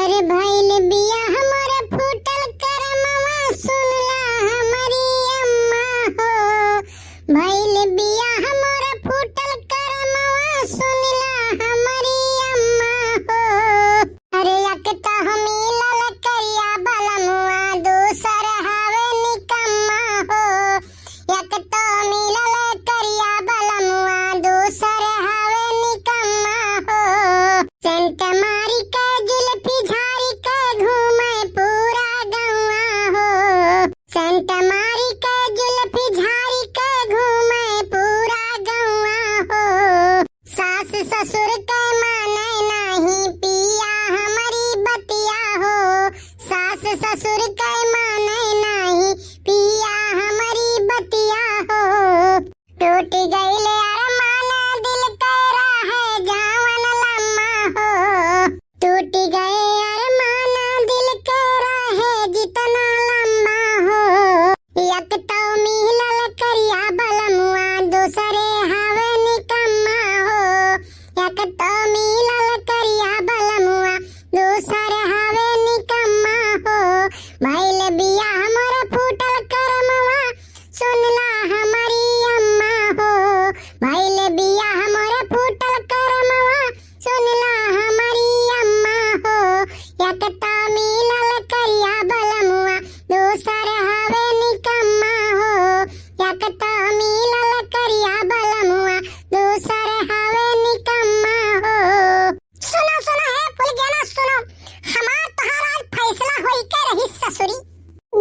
अरे भइल बिया हमरे फूटल करमवा सुनला हमारी अम्मा हो। भइल बिया हमरे फूटल करमवा सुनला हमारी अम्मा हो। अरे एकता मिलल करिया बलमुआ दूसर हवे निकम्मा हो। एकता मिलल करिया बलमुआ दूसर हवे निकम्मा हो। सेंट मारी के जुल्फी झारी के घूमे पूरा गौवा हो। सेंट मारी के जुल्फी झारी के घूमे पूरा गौवा हो। सास ससुर के माने नहीं पिया हमारी बतिया हो। सास ससुर के माने नहीं पिया हमारी बतिया हो। टूट गईले अरमान दिल तेरा है जावन लम्मा हो। टूट गए अरमान दिल तेरा है जितना लम्बा हो। एक तो मिलल करिया बलमुआ दूसरे हवे निकम्मा हो। एक तो मिलल करिया बलमुआ दूसरे हवे निकम्मा हो। भइल बिया हमर फूटल करमवा सुनला हमारी अम्मा हो। भइल बिया हमर फूटल करमवा सुनला हमारी अम्मा हो। एक तो मिलल करिया बलमुआ दूसर हवे निकम्मा हो। एक तो मिलल करिया बलमुआ दूसर हवे निकम्मा हो। सुनो सुनो है फुल ज्ञाना सुनो, हमार तोहार आज फैसला होई के रही ससुरी।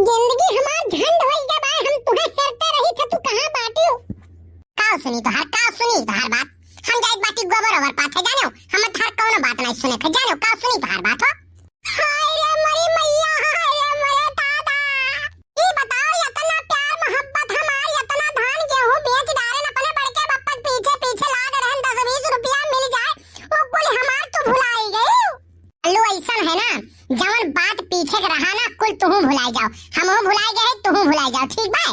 जिंदगी हमार झंड होई के बा, हम तुहे हेरते रही थे, तू कहां बाटी हो? का सुनी तोहार बात? हम जाइत बाटी गोबर ओवर पाथे जानो, हम थार कोनो बात नहीं सुने थे जानो। का सुनी तोहार बात हो? हाय रे मरी मैया, हाय रे मरे दादा। ई बताओ इतना प्यार मोहब्बत हमार इतना धान गेहूं बेच डारे अपने बड़के बप्पा पीछे पीछे लाग रहन 10-20 रुपया मिल जाए वो कुल हमार तो भुलाई गई। अल्लू ऐसा है ना, जवन बात पीछे के रहा ना कुल तुहू भुलाई जाओ, हमहू भुलाई गए तुहू भुलाई जाओ, ठीक बा?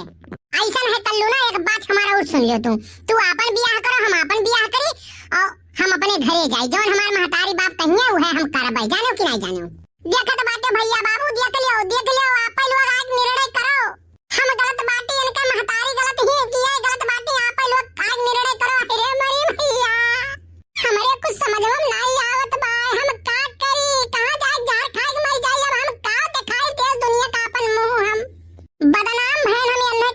ऐसा है कल्लू ना, एक बात हमारा और सुन लियो तू अपन बियाह करो हम अपन बियाह करी और हम अपने घरे जाई, जवन हमार महतारी बाप कहिए उहे हम करबै, जानो कि नहीं जानो? देखत बाटे भैया बाबू, देख लियो आप लोग आज निर्णय करो। हम गलत बाटी इनके महतारी गलत ही किए, गलत बाटी आप लोग आज निर्णय करो। अरे मरी भैया हमरे कुछ समझ में नहीं आवत बा, हम का करी, कहां जाए जार खाए के मर जाई। अब हम का दिखाई देश दुनिया का अपन मुंह, हम बदनाम है। हम अन्ने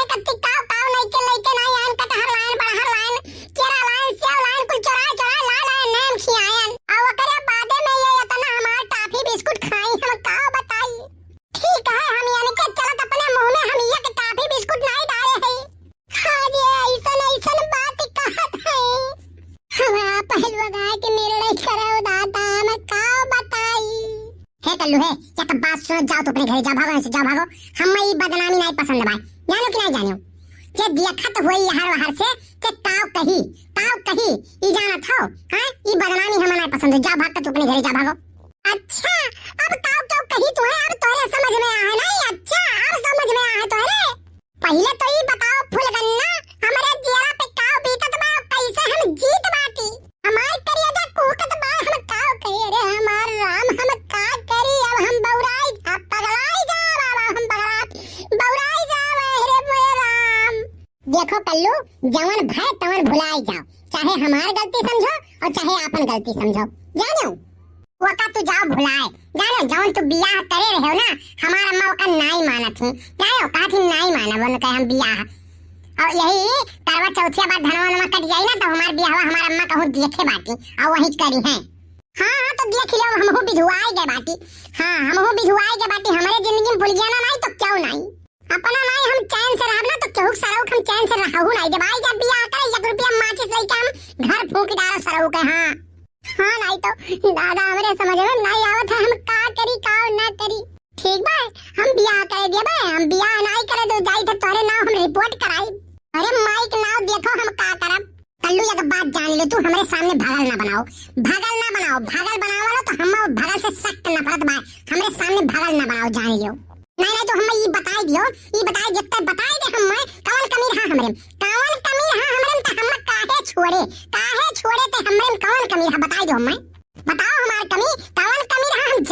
कत्ती काव नहीं के लेके नहीं आन कटहर लाइन बड़हर लाइन केरा लाइन सेव लाइन कुल चोरा ला नाम खियायन और ओकरे बादे में ये इतना हमार टाफी बिस्कुट खाई, हम का बताई। ठीक है हम यानी के चलत अपने मुंह में हम ये टाफी बिस्कुट नहीं डाले है। हां जी ऐसन बात कहत है, हमरा पहलवा गाय के निर्णय करो दादा, मैं का बताई। हे कल्लू है एक बात सुनो, जाओ तो अपने घरे जा, भागो से जाओ भागो। हम ई बदनामी नहीं पसंद बा, जानो कि नहीं जानो? जे देखत होई हर हर से के ताव कही ई जानत हो। हां ई बदनामी हमें नहीं पसंद, जा भाग के तू अपने घरे जा भागो। अच्छा अब ताव कही तू है, अब तोरे समझ में आए नहीं? अच्छा अब समझ में आए तोरे। पहले तो ई बताओ फुलगन्ना हमरे जेरा पे काव बीतत बा, कैसे हम जीत बाटी? हमार करिया कोकत बा, हम काव कही रे हमार राम, हम का करी? अब हम बौराई पगलाई जा बाबा, हम बौराई जा रे मेरे राम। देखो कल्लू, जवन भय तवन भुलाई जाओ, चाहे हमार गलती समझो और चाहे आपन गलती समझो, जानो? वका तू जाओ भुलाए, जानो? जवन तू बियाह करे रहे हो ना, हमार अम्मा वका नहीं मानत थी, जानो? कहती नहीं माना वो कहे हम बियाह, और यही करवा चौथिया बाद धनवा कट जाई ना तो हमार बियाह हमार अम्मा कहूं देखे बाटी और वही करी है। हां तो देख लियो, हमहू बिधुआई गए बाटी। हां हमहू बिधुआई गए बाटी, हमारे जिंदगी में भूल गया ना नहीं तो क्यों नहीं? अपना नहीं हम चैन से रहब ना तो केहू सरऊ हम चैन से रहू नहीं। जब आई जब बियाह करे 1 रुपया माचिस लेके हम घर फूंक डाल सरऊ के। हां नहीं तो दादा हमरे समझ में नहीं आवत है, हम का करी का ना करी। ठीक बा हम बियाह करे देबे, हम बियाह नहीं करे तो जाई तो तोरे नाम हम रिपोर्ट कराई। अरे माइक नाव देखो हम का करब। कल्लू एक बात जान ले, तू हमरे सामने भागल ना बनाओ, भागल बनावलो तो हम भागल से सख्त नफरत बा, हमरे सामने भागल ना बनाओ, जान लियो। नहीं तो हम ई बताई दियो, ई बताई जत्ते बताई दे हम कौन कमी रहा हमरे, कौन कमी रहा हमरे त हम काहे छोड़े ते हमरे कौन कमी रहा बताई दो हम। बताओ हमार कमी कौन कमी रहा, हम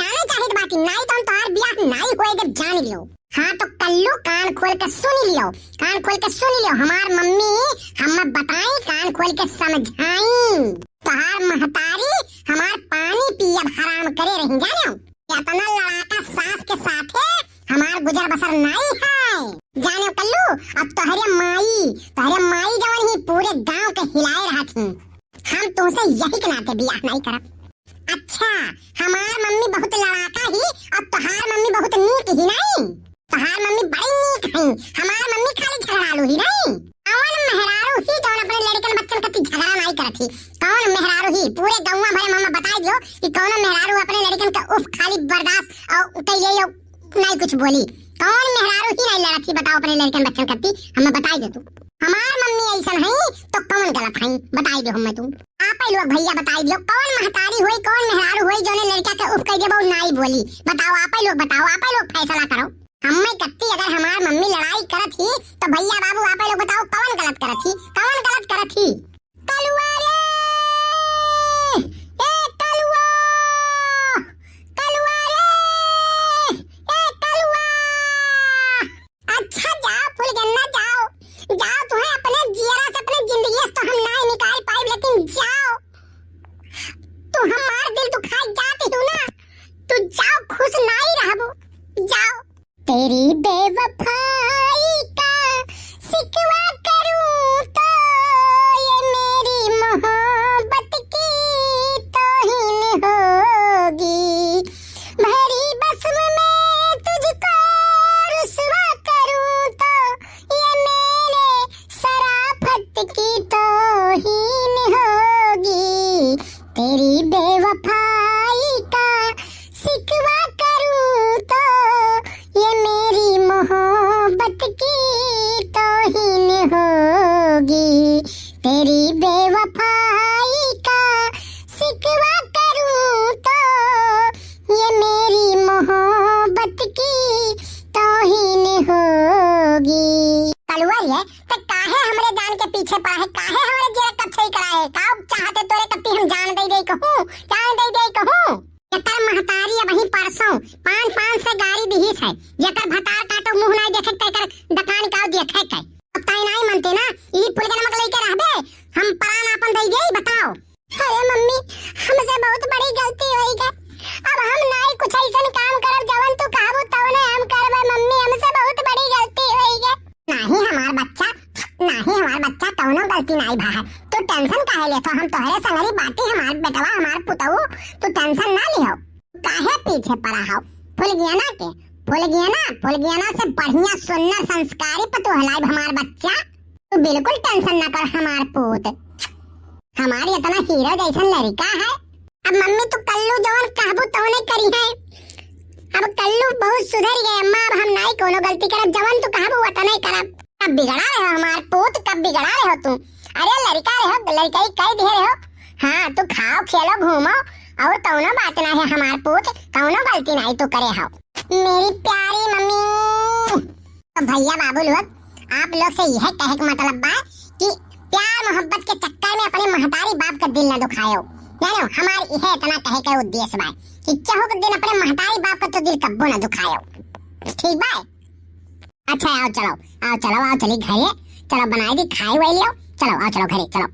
हाँ तो कल्लू कान खोल के सुन लियो, कान खोल के सुन लियो। हमार मम्मी हम बताई, कान खोल के समझाई। तहार महतारी हमार पानी पियब हराम करे रही जानो। इतना लड़ाका सास के साथे हमार गुजर बसर नहीं है जानो कल्लू। अब तोहरे माई जवन ही पूरे गांव के हिलाए रहा थी। हम तुमसे यही के नाते बियाह नहीं करब। अच्छा हमार मम्मी बहुत लड़ाका ही, अब तोहार मम्मी बहुत नीक ही नहीं। तोहार मम्मी बड़ी नीक है, हमार मम्मी खाली झगड़ालू ही नहीं। कौन मेहरारू ही जौन अपने लड़कन बच्चन कति झगड़ा नहीं करती? कौन मेहरारू ही पूरे गौवा भरे मम्मा बताई दियो कि कौन मेहरारू अपने लड़कन का उफ खाली बर्दाश्त और कहिए नहीं कुछ बोली? कौन मेहरारू ही नहीं लड़ती बताओ अपने लड़कन बच्चन कति? हमें बताई दे तू। हमार मम्मी ऐसा है तो कौन गलत है बताई दो हमें तुम। आप ही लोग भैया बताई दियो कौन महतारी हुई कौन मेहरारू हुई जो ने लड़का के उफ कह देबो नहीं बोली? बताओ आप ही लोग, बताओ आप ही लोग फैसला करो। हमें कत्ती अगर हमार मम्मी लड़ाई करत ही तो भैया बाबू आप ही लोग बताओ कौन गलत करत ही, कौन गलत करत ही? कलुआ रे, ए कलुआ, कलुआ रे, ए कलुआ। अच्छा जाओ फुलगन्ना जाओ, जाओ तुम्हें अपने जियरा से अपने जिंदगी से तो हम नहीं निकाल पाए, लेकिन जाओ तू हमार दिल तू खा जाती हो ना, तू जाओ खुश नहीं रहबो, जाओ। तेरी बेवफाई का शिकवा करूं तो ये मेरी मोहब्बत की तौहीन होगी। भरी बस्म में तुझको रुसवा करूं तो ये मेरे शराफत की तौहीन होगी। तेरी बेवफाई का शिकवा करूं तो ये मेरी मोहब्बत की तौहीन होगी। तेरी बेवफाई का शिकवा करूं तो ये मेरी मोहब्बत की तौहीन होगी। कलुआ ये तो काहे हमरे जान के पीछे पड़ा है? काहे हमरे जेरा कब सही करा है? का चाहते तोरे कत्ती हम जान दे कहूं, जान दे कहूं? एकर महतारी अब ही परसों 5-5 से गाड़ी दिहिस है, जेकर भतार काटो मुंह नहीं देखे तेकर दुकान काव देखे के। अब ताई नहीं मानते ना, ई फूल के नमक लेके रहबे, हम परान आपन दई गई बताओ। अरे मम्मी हमसे बहुत बड़ी गलती होई गई, अब हम नहीं कुछ ऐसन काम करब जवन तू कहबो तवने हम करबे। मम्मी हमसे बहुत बड़ी गलती होई गई। नहीं हमार बच्चा, नहीं हमार बच्चा कौनो गलती नहीं भा है, तू टेंशन काहे लेतो? हम तोहरे संगरी बाटी हमार बेटवा हमार पुतऊ, तू टेंशन ना लिहो। काहे पीछे पड़ा हो? फुलगियाना के, फुलगियाना से बढ़िया सुंदर संस्कारी पतु हलाई हमार बच्चा। तू बिल्कुल टेंशन ना कर हमार पुत, हमारी इतना हीरो जैसन लड़का है। अब मम्मी तू कल्लू जवन कहबो तवने करी है। अब कल्लू बहुत सुधर गए अम्मा, अब हम नहीं कोनो गलती करब, जवन तू कहबो वतने करब। कब बिगड़ा रहे हो हमार पुत, कब बिगड़ा रहे हो तू? अरे लड़का रहे हो, लड़काई कह दे रहे हो। हाँ तू खाओ खेलो घूमो और कौनो बात ना है हमार पुत, कौनो गलती नहीं तू करे हो मेरी प्यारी मम्मी। तो भैया बाबू लोग आप लोग से यह कहे का मतलब बा कि प्यार मोहब्बत के चक्कर में अपने महतारी बाप का दिल न दुखायो। जानो हमार यह इतना कहे का उद्देश्य बा कि चाहो के दिन अपने महतारी बाप का तो दिल कब्बो न दुखायो, ठीक बा? अच्छा आओ चलो, आओ चलो, आओ चली घरे, चलो बनाई दी खाई वाई लियो, चलो आओ चलो घरे चलो।